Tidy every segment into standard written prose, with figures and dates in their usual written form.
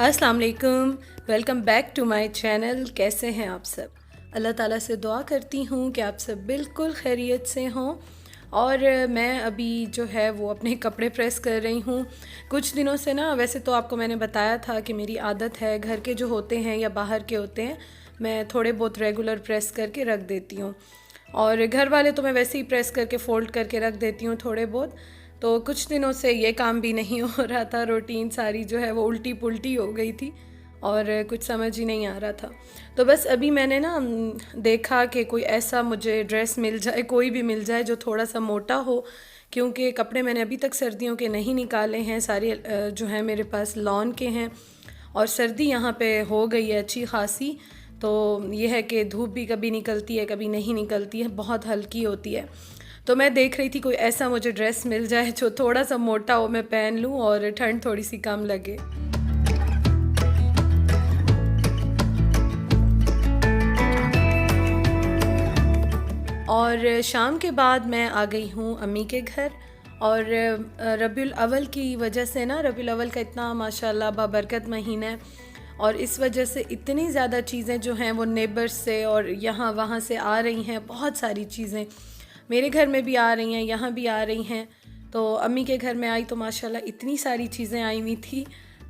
अस्सलाम वालेकुम। Welcome back to my channel. कैसे हैं आप सब? अल्लाह ताला से दुआ करती हूँ कि आप सब बिल्कुल खैरियत से हों। और मैं अभी जो है वो अपने कपड़े प्रेस कर रही हूँ। कुछ दिनों से ना, वैसे तो आपको मैंने बताया था कि मेरी आदत है घर के जो होते हैं या बाहर के होते हैं मैं थोड़े बहुत रेगुलर प्रेस करके रख देती हूँ। और घर वाले तो मैं वैसे ही प्रेस करके फ़ोल्ड करके रख देती हूँ थोड़े बहुत। तो कुछ दिनों से ये काम भी नहीं हो रहा था, रूटीन सारी जो है वो उल्टी पुल्टी हो गई थी और कुछ समझ ही नहीं आ रहा था। तो बस अभी मैंने ना देखा कि कोई ऐसा मुझे ड्रेस मिल जाए, कोई भी मिल जाए जो थोड़ा सा मोटा हो, क्योंकि कपड़े मैंने अभी तक सर्दियों के नहीं निकाले हैं। सारे जो है मेरे पास लॉन के हैं और सर्दी यहाँ पे हो गई है अच्छी खासी। तो ये है कि धूप भी कभी निकलती है कभी नहीं निकलती है, बहुत हल्की होती है। तो मैं देख रही थी कोई ऐसा मुझे ड्रेस मिल जाए जो थोड़ा सा मोटा हो, मैं पहन लूँ और ठंड थोड़ी सी कम लगे। और शाम के बाद मैं आ गई हूँ अम्मी के घर। और रबीउल अव्वल की वजह से ना, रबीउल अव्वल का इतना माशाल्लाह बाबरकत महीना है और इस वजह से इतनी ज़्यादा चीज़ें जो हैं वो नेबर्स से और यहाँ वहाँ से आ रही हैं। बहुत सारी चीज़ें मेरे घर में भी आ रही हैं, यहाँ भी आ रही हैं। तो अम्मी के घर में आई तो माशाल्लाह इतनी सारी चीज़ें आई हुई थी।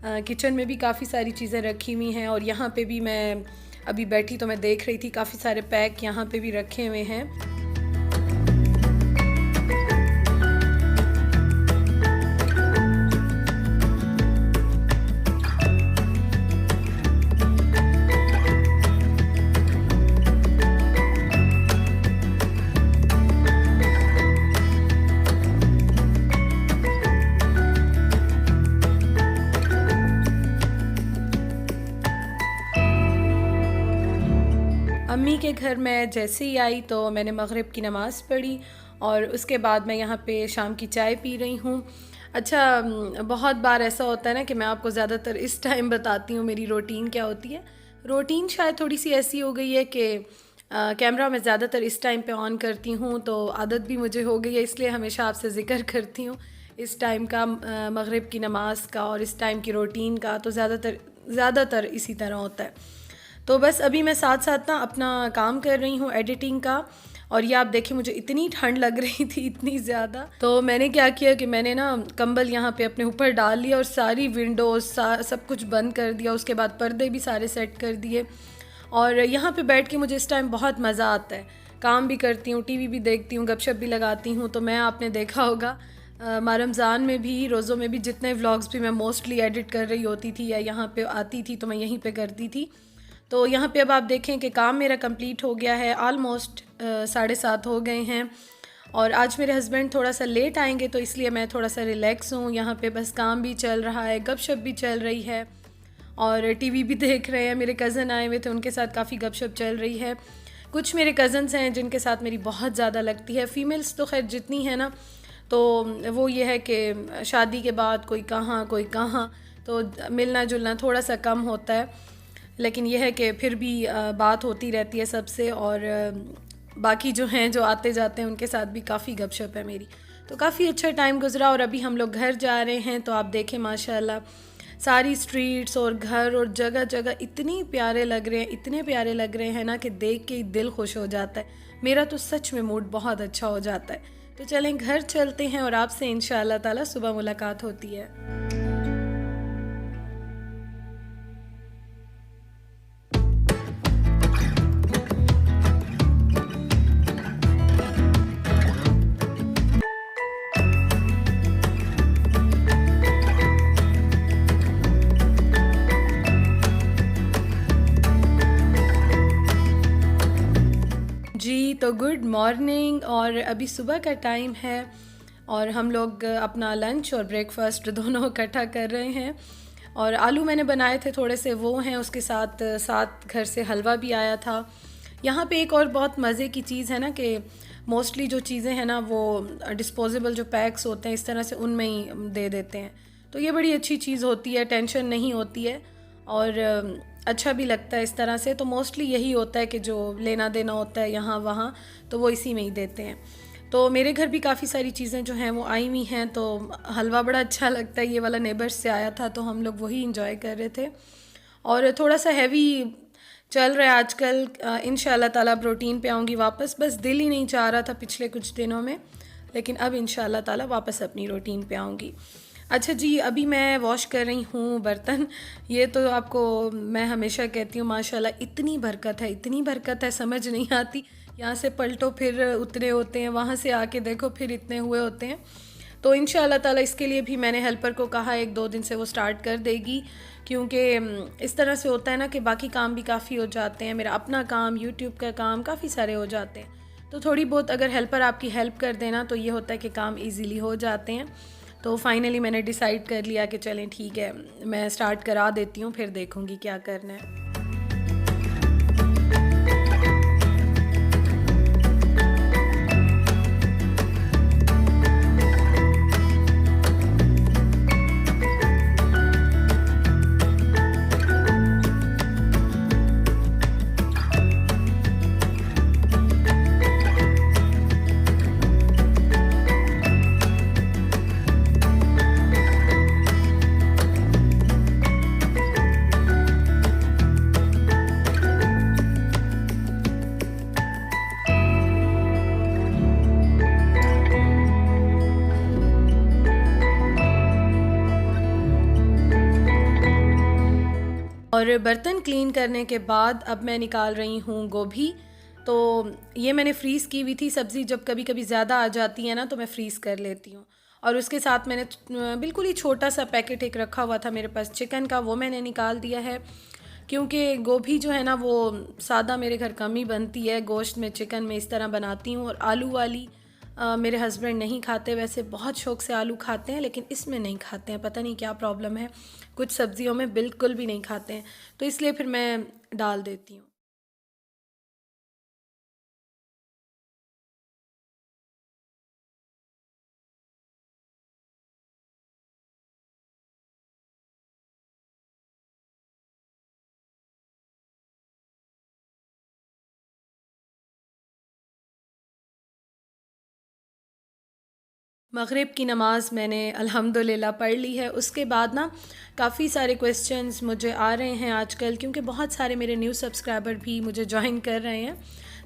किचन में भी काफ़ी सारी चीज़ें रखी हुई हैं और यहाँ पे भी मैं अभी बैठी तो मैं देख रही थी काफ़ी सारे पैक यहाँ पे भी रखे हुए हैं। अम्मी के घर मैं जैसे ही आई तो मैंने मगरिब की नमाज़ पढ़ी और उसके बाद मैं यहाँ पे शाम की चाय पी रही हूँ। अच्छा, बहुत बार ऐसा होता है ना कि मैं आपको ज़्यादातर इस टाइम बताती हूँ मेरी रूटीन क्या होती है। रूटीन शायद थोड़ी सी ऐसी हो गई है कि कैमरा मैं ज़्यादातर इस टाइम पे ऑन करती हूँ, तो आदत भी मुझे हो गई है, इसलिए हमेशा आपसे ज़िक्र करती हूँ इस टाइम का, मगरिब की नमाज़ का और इस टाइम की रूटीन का। तो ज़्यादातर इसी तरह होता है। तो बस अभी मैं साथ साथ ना अपना काम कर रही हूँ एडिटिंग का। और ये आप देखिए, मुझे इतनी ठंड लग रही थी, इतनी ज़्यादा। तो मैंने क्या किया कि मैंने ना कंबल यहाँ पे अपने ऊपर डाल लिया और सारी विंडोज़ सब कुछ बंद कर दिया। उसके बाद पर्दे भी सारे सेट कर दिए और यहाँ पे बैठ के मुझे इस टाइम बहुत मज़ा आता है। काम भी करती हूँ, टीवी भी देखती हूँ, गपशप भी लगाती हूँ। तो मैं, आपने देखा होगा रमज़ान में भी, रोज़ों में भी जितने व्लॉग्स भी मैं मोस्टली एडिट कर रही होती थी या यहाँ पे आती थी तो मैं यहीं पे करती थी। तो यहाँ पे अब आप देखें कि काम मेरा कंप्लीट हो गया है, आलमोस्ट 7:30 हो गए हैं। और आज मेरे हस्बैंड थोड़ा सा लेट आएंगे तो इसलिए मैं थोड़ा सा रिलैक्स हूँ। यहाँ पे बस काम भी चल रहा है, गपशप भी चल रही है और टीवी भी देख रहे हैं। मेरे कज़न आए हुए थे, उनके साथ काफ़ी गपशप चल रही है। कुछ मेरे कज़न्स हैं जिनके साथ मेरी बहुत ज़्यादा लगती है। फ़ीमेल्स तो खैर जितनी है ना, तो वो ये है कि शादी के बाद कोई कहाँ कोई कहाँ, तो मिलना जुलना थोड़ा सा कम होता है। लेकिन यह है कि फिर भी बात होती रहती है सबसे। और बाकी जो हैं, जो आते जाते हैं, उनके साथ भी काफ़ी गपशप है मेरी। तो काफ़ी अच्छा टाइम गुजरा और अभी हम लोग घर जा रहे हैं। तो आप देखें माशाल्लाह सारी स्ट्रीट्स और घर और जगह जगह इतनी प्यारे लग रहे हैं, इतने प्यारे लग रहे हैं ना कि देख के ही दिल खुश हो जाता है। मेरा तो सच में मूड बहुत अच्छा हो जाता है। तो चलें घर चलते हैं और आपसे इंशाअल्लाह ताला सुबह मुलाकात होती है। जी, तो गुड मॉर्निंग। और अभी सुबह का टाइम है और हम लोग अपना लंच और ब्रेकफास्ट दोनों इकट्ठा कर रहे हैं। और आलू मैंने बनाए थे थोड़े से, वो हैं। उसके साथ साथ घर से हलवा भी आया था। यहाँ पे एक और बहुत मज़े की चीज़ है ना कि मोस्टली जो चीज़ें हैं ना वो डिस्पोजेबल जो पैक्स होते हैं इस तरह से उनमें ही दे देते हैं। तो ये बड़ी अच्छी चीज़ होती है, टेंशन नहीं होती है और अच्छा भी लगता है इस तरह से। तो मोस्टली यही होता है कि जो लेना देना होता है यहाँ वहाँ तो वो इसी में ही देते हैं। तो मेरे घर भी काफ़ी सारी चीज़ें जो हैं वो आई हुई हैं, तो हलवा बड़ा अच्छा लगता है, ये वाला नेबर्स से आया था तो हम लोग वही इंजॉय कर रहे थे। और थोड़ा सा हैवी चल रहा है आजकल, इंशाल्लाह ताला अब रूटीन पे आऊँगी वापस, बस दिल ही नहीं चाह रहा था पिछले कुछ दिनों में, लेकिन अब इंशाल्लाह ताला वापस अपनी रूटीन पे आऊँगी। अच्छा जी, अभी मैं वॉश कर रही हूँ बर्तन। ये तो आपको मैं हमेशा कहती हूँ माशाल्लाह इतनी बरकत है, इतनी बरकत है, समझ नहीं आती। यहाँ से पलटो फिर उतने होते हैं, वहाँ से आके देखो फिर इतने हुए होते हैं। तो इंशाल्लाह ताला इसके लिए भी मैंने हेल्पर को कहा 1-2 दिन से वो स्टार्ट कर देगी, क्योंकि इस तरह से होता है ना कि बाकी काम भी काफ़ी हो जाते हैं, मेरा अपना काम, यूट्यूब का काम, काफ़ी सारे हो जाते हैं। तो थोड़ी बहुत अगर हेल्पर आपकी हेल्प कर देना तो ये होता है कि काम ईज़िली हो जाते हैं। तो फाइनली मैंने डिसाइड कर लिया कि चलें ठीक है, मैं स्टार्ट करा देती हूँ, फिर देखूँगी क्या करना है। और बर्तन क्लीन करने के बाद अब मैं निकाल रही हूँ गोभी। तो ये मैंने फ्रीज़ की हुई थी सब्ज़ी, जब कभी कभी ज़्यादा आ जाती है ना तो मैं फ्रीज़ कर लेती हूँ। और उसके साथ मैंने बिल्कुल ही छोटा सा पैकेट एक रखा हुआ था मेरे पास चिकन का, वो मैंने निकाल दिया है, क्योंकि गोभी जो है ना वो सादा मेरे घर कम ही बनती है, गोश्त में चिकन में इस तरह बनाती हूँ। और आलू वाली मेरे हस्बैंड नहीं खाते, वैसे बहुत शौक़ से आलू खाते हैं लेकिन इसमें नहीं खाते हैं, पता नहीं क्या प्रॉब्लम है, कुछ सब्ज़ियों में बिल्कुल भी नहीं खाते हैं, तो इसलिए फिर मैं डाल देती हूँ। मग़रिब की नमाज़ मैंने अल्हम्दुलिल्लाह पढ़ ली है। उसके बाद ना काफ़ी सारे क्वेश्चंस मुझे आ रहे हैं आजकल, क्योंकि बहुत सारे मेरे न्यू सब्सक्राइबर भी मुझे जॉइन कर रहे हैं,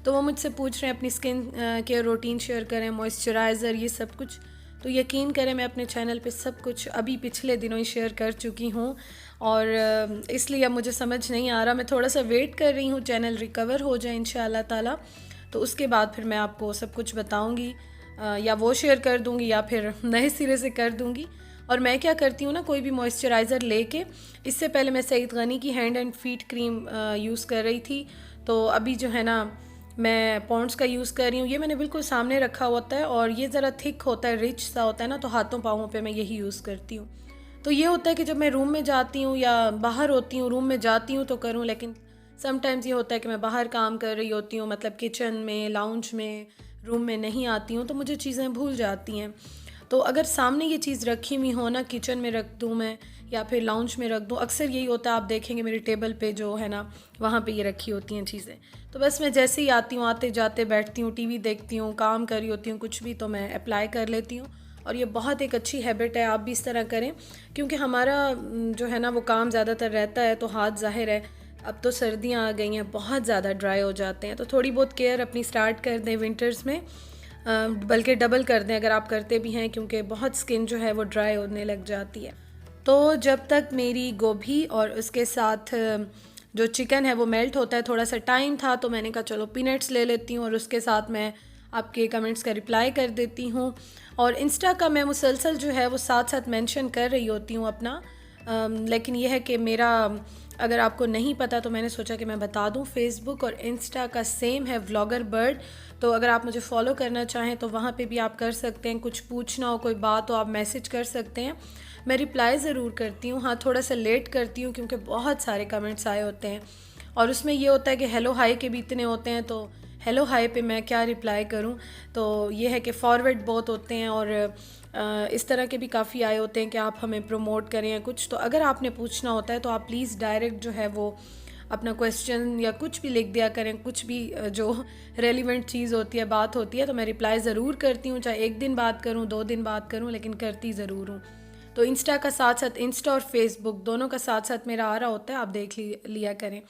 तो वो मुझसे पूछ रहे हैं अपनी स्किन केयर रूटीन शेयर करें, मॉइस्चराइज़र, ये सब कुछ। तो यकीन करें मैं अपने चैनल पे सब कुछ अभी पिछले दिनों ही शेयर कर चुकी हूँ, और इसलिए अब मुझे समझ नहीं आ रहा, मैं थोड़ा सा वेट कर रही हूँ चैनल रिकवर हो जाए इंशाअल्लाह ताला, तो उसके बाद फिर मैं आपको सब कुछ बताऊँगी, या वो शेयर कर दूँगी या फिर नए सिरे से कर दूँगी। और मैं क्या करती हूँ ना, कोई भी मॉइस्चराइज़र लेके, इससे पहले मैं सईद गनी की hand and feet cream use कर रही थी, तो अभी जो है ना मैं पॉन्ड्स का यूज़ कर रही हूँ। ये मैंने बिल्कुल सामने रखा होता है और ये ज़रा थिक होता है, रिच सा होता है ना, तो हाथों पाँवों पे मैं यही यूज़ करती हूँ। तो ये होता है कि जब मैं रूम में जाती हूँ या बाहर होती हूँ, रूम में जाती हूँ तो करूँ, लेकिन समटाइम्स ये होता है कि मैं बाहर काम कर रही होती हूँ, मतलब किचन में, लाउंज में, रूम में नहीं आती हूँ, तो मुझे चीज़ें भूल जाती हैं। तो अगर सामने ये चीज़ रखी हुई हो ना, किचन में रख दूँ मैं या फिर लाउंज में रख दूँ, अक्सर यही होता है, आप देखेंगे मेरी टेबल पे जो है ना वहाँ पे ये रखी होती हैं चीज़ें। तो बस मैं जैसे ही आती हूँ, आते जाते बैठती हूँ, टीवी देखती हूँ, काम कर रही होती हूँ, कुछ भी, तो मैं अप्लाई कर लेती हूँ। और ये बहुत एक अच्छी हैबिट है, आप भी इस तरह करें, क्योंकि हमारा जो है ना वो काम ज़्यादातर रहता है, तो हाथ ज़ाहिर है अब तो सर्दियाँ आ गई हैं, बहुत ज़्यादा ड्राई हो जाते हैं, तो थोड़ी बहुत केयर अपनी स्टार्ट कर दें विंटर्स में, बल्कि डबल कर दें अगर आप करते भी हैं, क्योंकि बहुत स्किन जो है वो ड्राई होने लग जाती है। तो जब तक मेरी गोभी और उसके साथ जो चिकन है वो मेल्ट होता है, थोड़ा सा टाइम था, तो मैंने कहा चलो पीनट्स ले लेती हूँ और उसके साथ मैं आपके कमेंट्स का रिप्लाई कर देती हूँ। और इंस्टा का मैं मुसलसल जो है वो साथ साथ मेंशन कर रही होती हूँ अपना, लेकिन यह है कि मेरा, अगर आपको नहीं पता तो मैंने सोचा कि मैं बता दूं, फेसबुक और इंस्टा का सेम है, व्लॉगर बर्ड। तो अगर आप मुझे फॉलो करना चाहें तो वहाँ पे भी आप कर सकते हैं, कुछ पूछना हो, कोई बात हो, आप मैसेज कर सकते हैं, मैं रिप्लाई ज़रूर करती हूँ। हाँ, थोड़ा सा लेट करती हूँ क्योंकि बहुत सारे कमेंट्स आए होते हैं, और उसमें ये होता है कि हेलो हाय के भी इतने होते हैं, तो हेलो हाय पे मैं क्या रिप्लाई करूं। तो ये है कि फॉरवर्ड बहुत होते हैं, और इस तरह के भी काफ़ी आए होते हैं कि आप हमें प्रमोट करें या कुछ। तो अगर आपने पूछना होता है तो आप प्लीज़ डायरेक्ट जो है वो अपना क्वेश्चन या कुछ भी लिख दिया करें, कुछ भी जो रेलिवेंट चीज़ होती है, बात होती है, तो मैं रिप्लाई ज़रूर करती हूँ, चाहे 1 दिन बात करूँ 2 दिन बात करूँ, लेकिन करती ज़रूर हूँ। तो इंस्टा का साथ साथ, इंस्टा और फेसबुक दोनों का साथ साथ मेरा आ रहा होता है, आप देख लिया करें।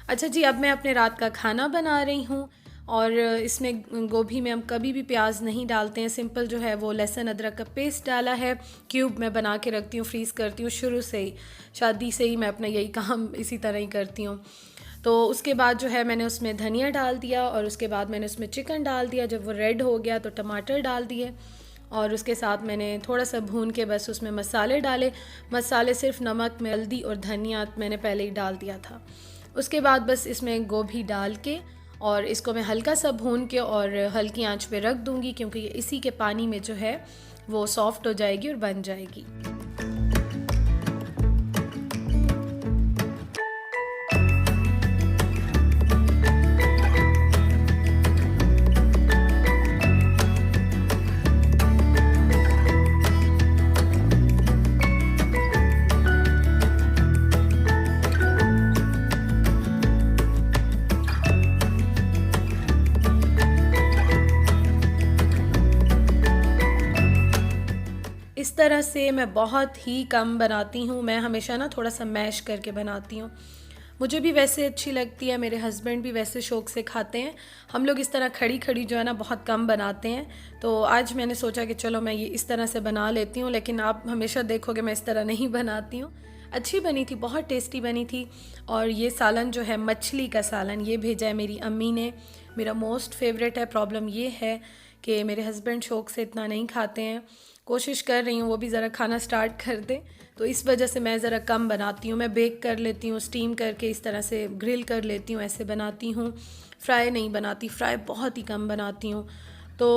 अच्छा जी, अब मैं अपने रात का खाना बना रही हूँ और इसमें गोभी में हम कभी भी प्याज नहीं डालते हैं, सिंपल जो है वो लहसुन अदरक का पेस्ट डाला है, क्यूब में बना के रखती हूँ, फ्रीज़ करती हूँ, शुरू से ही शादी से ही मैं अपना यही काम इसी तरह ही करती हूँ। तो उसके बाद जो है मैंने उसमें धनिया डाल दिया और उसके बाद मैंने उसमें चिकन डाल दिया। जब वो रेड हो गया तो टमाटर डाल दिए और उसके साथ मैंने थोड़ा सा भून के बस उसमें मसाले डाले। मसाले सिर्फ नमक, हल्दी और धनिया मैंने पहले ही डाल दिया था। उसके बाद बस इसमें गोभी डाल के और इसको मैं हल्का सा भून के और हल्की आंच पे रख दूँगी, क्योंकि इसी के पानी में जो है वो सॉफ़्ट हो जाएगी और बन जाएगी। इस तरह से मैं बहुत ही कम बनाती हूँ। मैं हमेशा ना थोड़ा सा मैश करके बनाती हूँ। मुझे भी वैसे अच्छी लगती है, मेरे हस्बैंड भी वैसे शौक़ से खाते हैं। हम लोग इस तरह खड़ी खड़ी जो है ना बहुत कम बनाते हैं। तो आज मैंने सोचा कि चलो मैं ये इस तरह से बना लेती हूँ, लेकिन आप हमेशा देखोगे मैं इस तरह नहीं बनाती हूँ। अच्छी बनी थी, बहुत टेस्टी बनी थी। और ये सालन जो है, मछली का सालन, ये भेजा है मेरी अम्मी ने, मेरा मोस्ट फेवरेट है। प्रॉब्लम ये है कि मेरे हस्बैंड शौक़ से इतना नहीं खाते हैं। कोशिश कर रही हूँ वो भी ज़रा खाना स्टार्ट कर दें, तो इस वजह से मैं ज़रा कम बनाती हूँ। मैं बेक कर लेती हूँ, स्टीम करके इस तरह से ग्रिल कर लेती हूँ, ऐसे बनाती हूँ। फ्राई नहीं बनाती, फ्राई बहुत ही कम बनाती हूँ। तो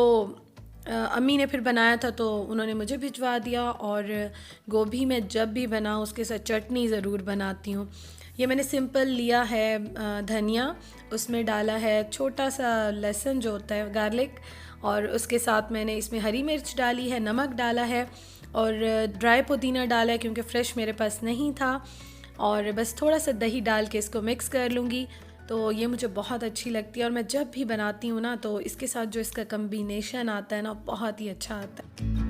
अम्मी ने फिर बनाया था तो उन्होंने मुझे भिजवा दिया। और गोभी में जब भी बना उसके साथ चटनी ज़रूर बनाती हूँ। ये मैंने सिंपल लिया है धनिया, उसमें डाला है छोटा सा लहसुन जो होता है, गार्लिक, और उसके साथ मैंने इसमें हरी मिर्च डाली है, नमक डाला है और ड्राई पुदीना डाला है क्योंकि फ़्रेश मेरे पास नहीं था। और बस थोड़ा सा दही डाल के इसको मिक्स कर लूँगी। तो ये मुझे बहुत अच्छी लगती है और मैं जब भी बनाती हूँ ना तो इसके साथ जो इसका कम्बिनेशन आता है ना, बहुत ही अच्छा आता है।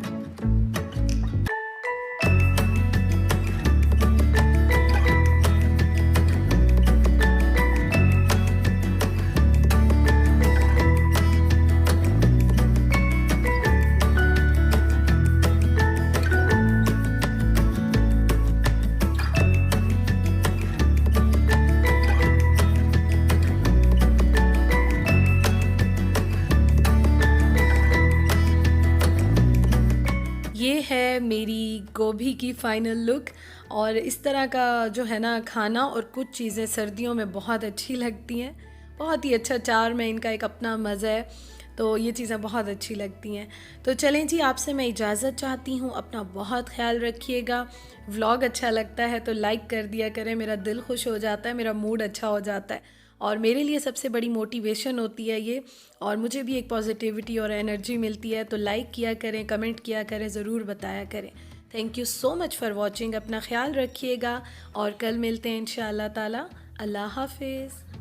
ये है मेरी गोभी की फ़ाइनल लुक। और इस तरह का जो है ना खाना और कुछ चीज़ें सर्दियों में बहुत अच्छी लगती हैं। बहुत ही अच्छा चार में इनका एक अपना मज़ा है, तो ये चीज़ें बहुत अच्छी लगती हैं। तो चलें जी, आपसे मैं इजाज़त चाहती हूँ। अपना बहुत ख्याल रखिएगा। व्लॉग अच्छा लगता है तो लाइक कर दिया करें, मेरा दिल खुश हो जाता है, मेरा मूड अच्छा हो जाता है और मेरे लिए सबसे बड़ी मोटिवेशन होती है ये, और मुझे भी एक पॉजिटिविटी और एनर्जी मिलती है। तो लाइक किया करें, कमेंट किया करें, ज़रूर बताया करें। Thank you so much for watching. अपना ख्याल रखिएगा और कल मिलते हैं इंशाअल्लाह ताला। अल्लाह हाफिज़।